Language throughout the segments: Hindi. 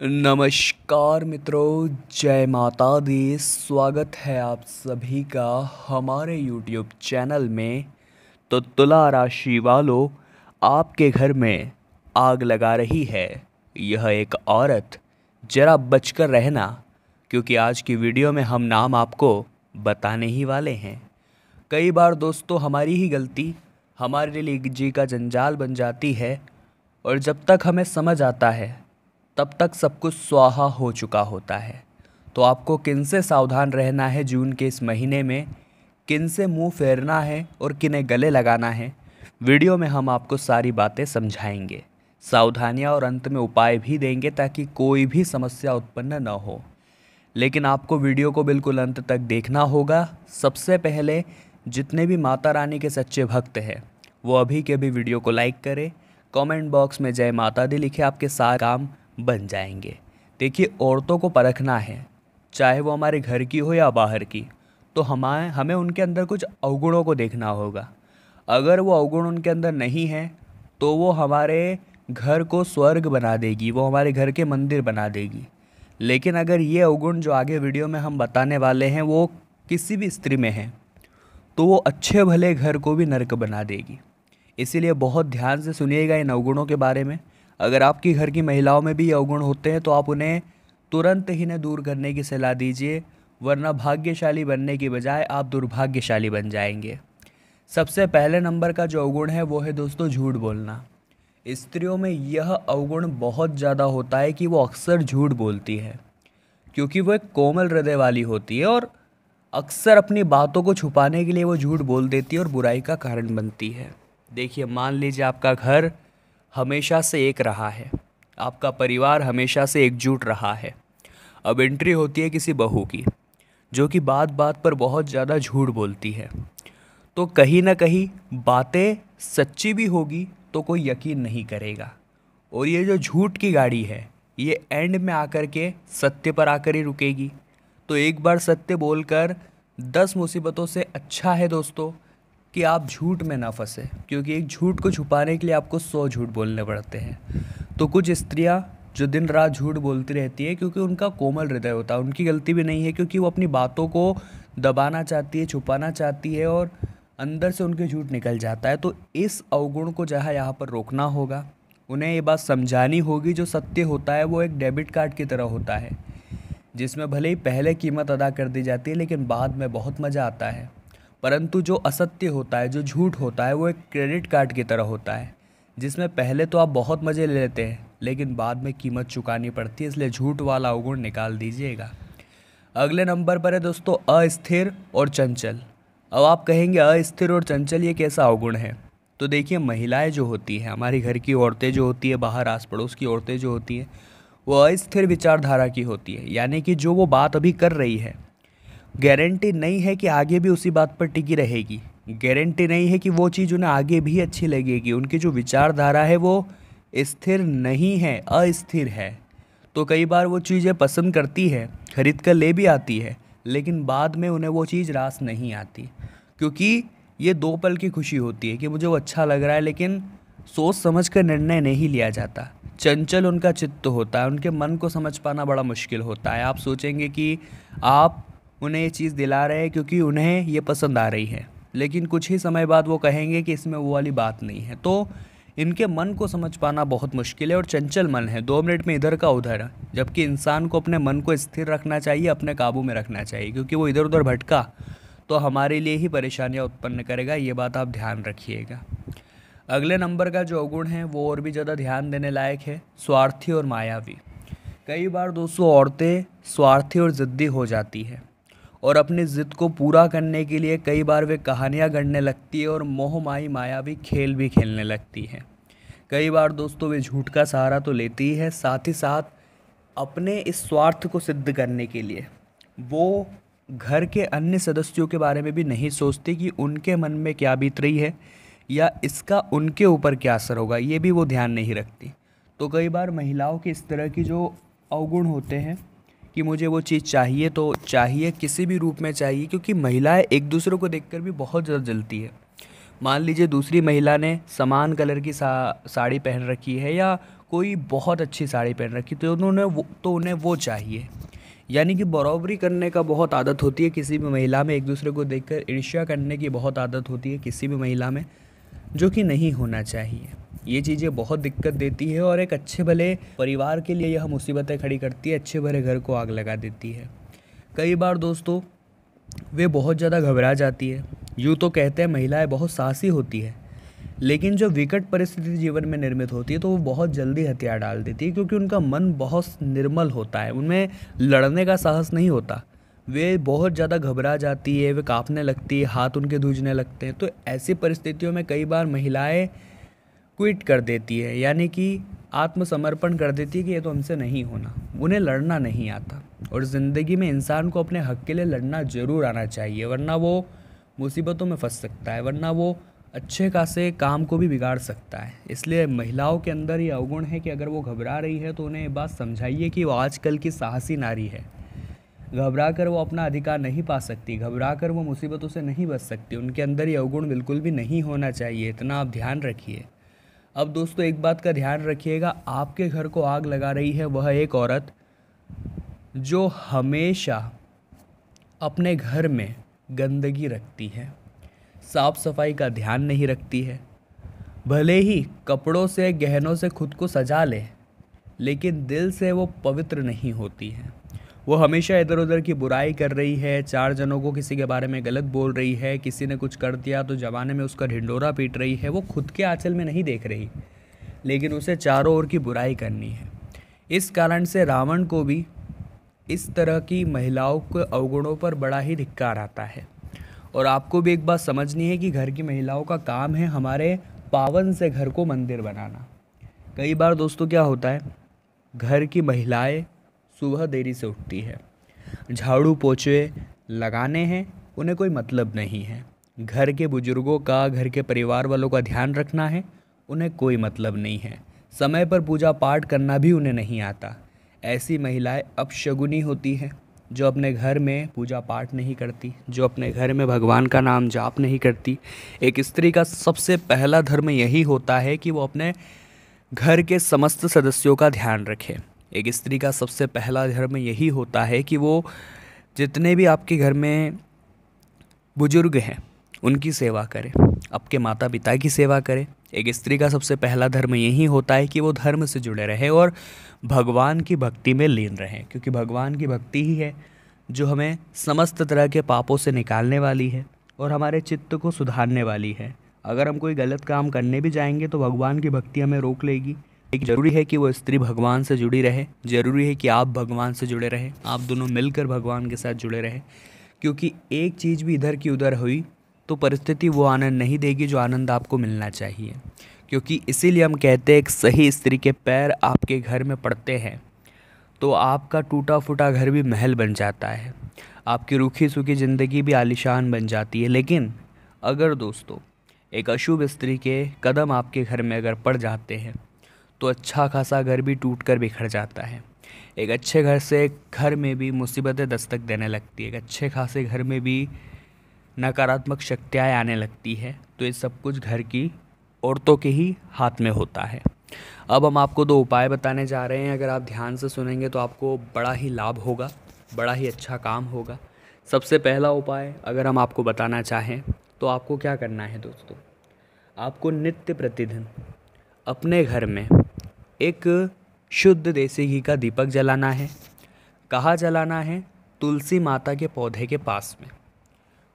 नमस्कार मित्रों, जय माता दी। स्वागत है आप सभी का हमारे YouTube चैनल में। तो तुला राशि वालों, आपके घर में आग लगा रही है यह एक औरत। जरा बचकर रहना, क्योंकि आज की वीडियो में हम नाम आपको बताने ही वाले हैं। कई बार दोस्तों हमारी ही गलती हमारे लिए जी का जंजाल बन जाती है, और जब तक हमें समझ आता है तब तक सब कुछ स्वाहा हो चुका होता है। तो आपको किन से सावधान रहना है जून के इस महीने में, किन से मुंह फेरना है और किन्हें गले लगाना है, वीडियो में हम आपको सारी बातें समझाएंगे, सावधानियां और अंत में उपाय भी देंगे ताकि कोई भी समस्या उत्पन्न न हो। लेकिन आपको वीडियो को बिल्कुल अंत तक देखना होगा। सबसे पहले जितने भी माता रानी के सच्चे भक्त हैं वो अभी के भी वीडियो को लाइक करें, कमेंट बॉक्स में जय माता दी लिखे, आपके सारे काम बन जाएंगे। देखिए, औरतों को परखना है, चाहे वो हमारे घर की हो या बाहर की, तो हमें उनके अंदर कुछ अवगुणों को देखना होगा। अगर वो अवगुण उनके अंदर नहीं है तो वो हमारे घर को स्वर्ग बना देगी, वो हमारे घर के मंदिर बना देगी। लेकिन अगर ये अवगुण जो आगे वीडियो में हम बताने वाले हैं वो किसी भी स्त्री में है, तो वो अच्छे भले घर को भी नरक बना देगी। इसीलिए बहुत ध्यान से सुनिएगा इन अवगुणों के बारे में। अगर आपकी घर की महिलाओं में भी ये अवगुण होते हैं तो आप उन्हें तुरंत ही इन्हें दूर करने की सलाह दीजिए, वरना भाग्यशाली बनने की बजाय आप दुर्भाग्यशाली बन जाएंगे। सबसे पहले नंबर का जो अवगुण है वो है दोस्तों झूठ बोलना। स्त्रियों में यह अवगुण बहुत ज़्यादा होता है कि वो अक्सर झूठ बोलती है, क्योंकि वो एक कोमल हृदय वाली होती है और अक्सर अपनी बातों को छुपाने के लिए वो झूठ बोल देती है और बुराई का कारण बनती है। देखिए, मान लीजिए आपका घर हमेशा से एक रहा है, आपका परिवार हमेशा से एकजुट रहा है। अब एंट्री होती है किसी बहू की, जो कि बात बात पर बहुत ज़्यादा झूठ बोलती है, तो कहीं ना कहीं बातें सच्ची भी होगी तो कोई यकीन नहीं करेगा। और ये जो झूठ की गाड़ी है ये एंड में आकर के सत्य पर आकर ही रुकेगी। तो एक बार सत्य बोलकर 10 मुसीबतों से अच्छा है दोस्तों कि आप झूठ में ना फंसे, क्योंकि एक झूठ को छुपाने के लिए आपको 100 झूठ बोलने पड़ते हैं। तो कुछ स्त्रियां जो दिन रात झूठ बोलती रहती है क्योंकि उनका कोमल हृदय होता है, उनकी गलती भी नहीं है, क्योंकि वो अपनी बातों को दबाना चाहती है, छुपाना चाहती है और अंदर से उनके झूठ निकल जाता है। तो इस अवगुण को जहाँ यहाँ पर रोकना होगा, उन्हें ये बात समझानी होगी जो सत्य होता है वो एक डेबिट कार्ड की तरह होता है, जिसमें भले ही पहले कीमत अदा कर दी जाती है लेकिन बाद में बहुत मज़ा आता है। परंतु जो असत्य होता है, जो झूठ होता है, वो एक क्रेडिट कार्ड की तरह होता है, जिसमें पहले तो आप बहुत मज़े ले लेते हैं लेकिन बाद में कीमत चुकानी पड़ती है। इसलिए झूठ वाला अवगुण निकाल दीजिएगा। अगले नंबर पर है दोस्तों अस्थिर और चंचल। अब आप कहेंगे अस्थिर और चंचल ये कैसा अवगुण है? तो देखिए, महिलाएं जो होती हैं, हमारी घर की औरतें जो होती है, बाहर आस पड़ोस की औरतें जो होती हैं, वो अस्थिर विचारधारा की होती है। यानी कि जो वो बात अभी कर रही है, गारंटी नहीं है कि आगे भी उसी बात पर टिकी रहेगी, गारंटी नहीं है कि वो चीज़ उन्हें आगे भी अच्छी लगेगी। उनकी जो विचारधारा है वो स्थिर नहीं है, अस्थिर है। तो कई बार वो चीज़ें पसंद करती है, खरीद कर ले भी आती है, लेकिन बाद में उन्हें वो चीज़ रास नहीं आती, क्योंकि ये 2 पल की खुशी होती है कि मुझे वो अच्छा लग रहा है, लेकिन सोच समझ कर निर्णय नहीं लिया जाता। चंचल उनका चित्त होता है, उनके मन को समझ पाना बड़ा मुश्किल होता है। आप सोचेंगे कि आप उन्हें ये चीज़ दिला रहे हैं क्योंकि उन्हें ये पसंद आ रही है, लेकिन कुछ ही समय बाद वो कहेंगे कि इसमें वो वाली बात नहीं है। तो इनके मन को समझ पाना बहुत मुश्किल है और चंचल मन है, 2 मिनट में इधर का उधर। जबकि इंसान को अपने मन को स्थिर रखना चाहिए, अपने काबू में रखना चाहिए, क्योंकि वो इधर उधर भटका तो हमारे लिए ही परेशानियां उत्पन्न करेगा। ये बात आप ध्यान रखिएगा। अगले नंबर का जो अवगुण है वो और भी ज़्यादा ध्यान देने लायक है, स्वार्थी और मायावी। कई बार दोस्तों औरतें स्वार्थी और ज़िद्दी हो जाती है और अपनी ज़िद को पूरा करने के लिए कई बार वे कहानियाँ गढ़ने लगती है और मोहमाई मायावी खेल भी खेलने लगती है। कई बार दोस्तों वे झूठ का सहारा तो लेती ही है, साथ ही साथ अपने इस स्वार्थ को सिद्ध करने के लिए वो घर के अन्य सदस्यों के बारे में भी नहीं सोचती कि उनके मन में क्या बीत रही है या इसका उनके ऊपर क्या असर होगा, ये भी वो ध्यान नहीं रखती। तो कई बार महिलाओं के इस तरह की जो अवगुण होते हैं कि मुझे वो चीज़ चाहिए तो चाहिए, किसी भी रूप में चाहिए, क्योंकि महिलाएं एक दूसरे को देखकर भी बहुत ज़्यादा जलती है। मान लीजिए दूसरी महिला ने समान कलर की साड़ी पहन रखी है या कोई बहुत अच्छी साड़ी पहन रखी तो उन्हें वो चाहिए। यानी कि बराबरी करने का बहुत आदत होती है किसी भी महिला में, एक दूसरे को देखकर ईर्ष्या करने की बहुत आदत होती है किसी भी महिला में, जो कि नहीं होना चाहिए। ये चीज़ें बहुत दिक्कत देती है और एक अच्छे भले परिवार के लिए यह मुसीबतें खड़ी करती है, अच्छे भले घर को आग लगा देती है। कई बार दोस्तों वे बहुत ज़्यादा घबरा जाती है। यूँ तो कहते हैं महिलाएं बहुत साहसी होती है, लेकिन जो विकट परिस्थिति जीवन में निर्मित होती है तो वो बहुत जल्दी हथियार डाल देती है, क्योंकि उनका मन बहुत निर्मल होता है, उनमें लड़ने का साहस नहीं होता। वे बहुत ज़्यादा घबरा जाती है, वे काँपने लगती है, हाथ उनके सूजने लगते हैं। तो ऐसी परिस्थितियों में कई बार महिलाएं क्विट कर देती है, यानी कि आत्मसमर्पण कर देती है कि ये तो हमसे नहीं होना। उन्हें लड़ना नहीं आता, और ज़िंदगी में इंसान को अपने हक़ के लिए लड़ना ज़रूर आना चाहिए, वरना वो मुसीबतों में फंस सकता है, वरना वो अच्छे खासे काम को भी बिगाड़ सकता है। इसलिए महिलाओं के अंदर ये अवगुण है कि अगर वो घबरा रही है तो उन्हें ये बात समझाइए कि वो आजकल की साहसी नारी है। घबरा कर वो अपना अधिकार नहीं पा सकती, घबरा कर वो मुसीबतों से नहीं बच सकती। उनके अंदर ये अवगुण बिल्कुल भी नहीं होना चाहिए, इतना आप ध्यान रखिए। अब दोस्तों एक बात का ध्यान रखिएगा, आपके घर को आग लगा रही है वह एक औरत जो हमेशा अपने घर में गंदगी रखती है, साफ सफाई का ध्यान नहीं रखती है। भले ही कपड़ों से गहनों से खुद को सजा ले, लेकिन दिल से वो पवित्र नहीं होती है। वो हमेशा इधर उधर की बुराई कर रही है, चार जनों को किसी के बारे में गलत बोल रही है, किसी ने कुछ कर दिया तो जमाने में उसका ढिंढोरा पीट रही है। वो खुद के आंचल में नहीं देख रही, लेकिन उसे चारों ओर की बुराई करनी है। इस कारण से रावण को भी इस तरह की महिलाओं के अवगुणों पर बड़ा ही धिक्कार आता है। और आपको भी एक बात समझनी है कि घर की महिलाओं का काम है हमारे पावन से घर को मंदिर बनाना। कई बार दोस्तों क्या होता है, घर की महिलाएं सुबह देरी से उठती है, झाड़ू पोछे लगाने हैं, उन्हें कोई मतलब नहीं है। घर के बुजुर्गों का, घर के परिवार वालों का ध्यान रखना है, उन्हें कोई मतलब नहीं है। समय पर पूजा पाठ करना भी उन्हें नहीं आता। ऐसी महिलाएं अपशगुनी होती हैं, जो अपने घर में पूजा पाठ नहीं करती, जो अपने घर में भगवान का नाम जाप नहीं करती। एक स्त्री का सबसे पहला धर्म यही होता है कि वो अपने घर के समस्त सदस्यों का ध्यान रखे। एक स्त्री का सबसे पहला धर्म यही होता है कि वो जितने भी आपके घर में बुजुर्ग हैं उनकी सेवा करे, आपके माता पिता की सेवा करे। एक स्त्री का सबसे पहला धर्म यही होता है कि वो धर्म से जुड़े रहे और भगवान की भक्ति में लीन रहें, क्योंकि भगवान की भक्ति ही है जो हमें समस्त तरह के पापों से निकालने वाली है और हमारे चित्त को सुधारने वाली है। अगर हम कोई गलत काम करने भी जाएंगे तो भगवान की भक्ति हमें रोक लेगी। एक ज़रूरी है कि वो स्त्री भगवान से जुड़ी रहे, ज़रूरी है कि आप भगवान से जुड़े रहें, आप दोनों मिलकर भगवान के साथ जुड़े रहें, क्योंकि एक चीज़ भी इधर की उधर हुई तो परिस्थिति वो आनंद नहीं देगी जो आनंद आपको मिलना चाहिए। क्योंकि इसीलिए हम कहते हैं एक सही स्त्री के पैर आपके घर में पड़ते हैं तो आपका टूटा फूटा घर भी महल बन जाता है, आपकी रूखी सूखी ज़िंदगी भी आलीशान बन जाती है। लेकिन अगर दोस्तों एक अशुभ स्त्री के कदम आपके घर में अगर पड़ जाते हैं तो अच्छा खासा घर भी टूट कर बिखर जाता है। एक अच्छे घर से घर में भी मुसीबतें दस्तक देने लगती है, एक अच्छे खासे घर में भी नकारात्मक शक्तियाँ आने लगती है। तो ये सब कुछ घर की औरतों के ही हाथ में होता है। अब हम आपको 2 उपाय बताने जा रहे हैं, अगर आप ध्यान से सुनेंगे तो आपको बड़ा ही लाभ होगा, बड़ा ही अच्छा काम होगा। सबसे पहला उपाय अगर हम आपको बताना चाहें तो आपको क्या करना है दोस्तों, आपको नित्य प्रतिदिन अपने घर में एक शुद्ध देसी घी का दीपक जलाना है। कहाँ जलाना है? तुलसी माता के पौधे के पास में।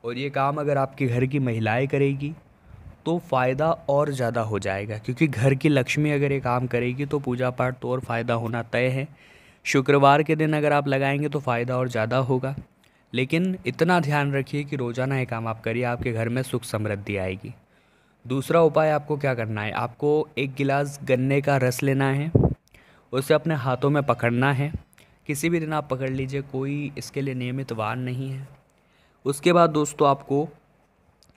और ये काम अगर आपके घर की महिलाएं करेगी तो फ़ायदा और ज़्यादा हो जाएगा, क्योंकि घर की लक्ष्मी अगर ये काम करेगी तो पूजा पाठ तो और फ़ायदा होना तय है। शुक्रवार के दिन अगर आप लगाएंगे तो फ़ायदा और ज़्यादा होगा। लेकिन इतना ध्यान रखिए कि रोज़ाना ये काम आप करिए, आपके घर में सुख समृद्धि आएगी। दूसरा उपाय आपको क्या करना है, आपको 1 गिलास गन्ने का रस लेना है, उसे अपने हाथों में पकड़ना है। किसी भी दिन आप पकड़ लीजिए, कोई इसके लिए नियमित वार नहीं है। उसके बाद दोस्तों आपको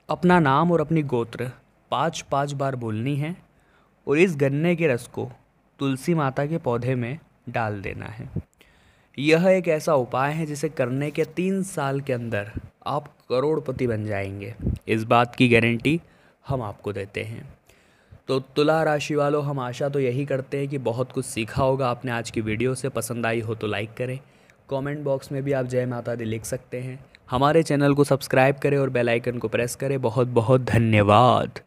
अपना नाम और अपनी गोत्र 5-5 बार बोलनी है और इस गन्ने के रस को तुलसी माता के पौधे में डाल देना है। यह एक ऐसा उपाय है जिसे करने के 3 साल के अंदर आप करोड़पति बन जाएंगे, इस बात की गारंटी हम आपको देते हैं। तो तुला राशि वालों, हम आशा तो यही करते हैं कि बहुत कुछ सीखा होगा आपने आज की वीडियो से। पसंद आई हो तो लाइक करें, कमेंट बॉक्स में भी आप जय माता दी लिख सकते हैं। हमारे चैनल को सब्सक्राइब करें और बेल आइकन को प्रेस करें। बहुत बहुत धन्यवाद।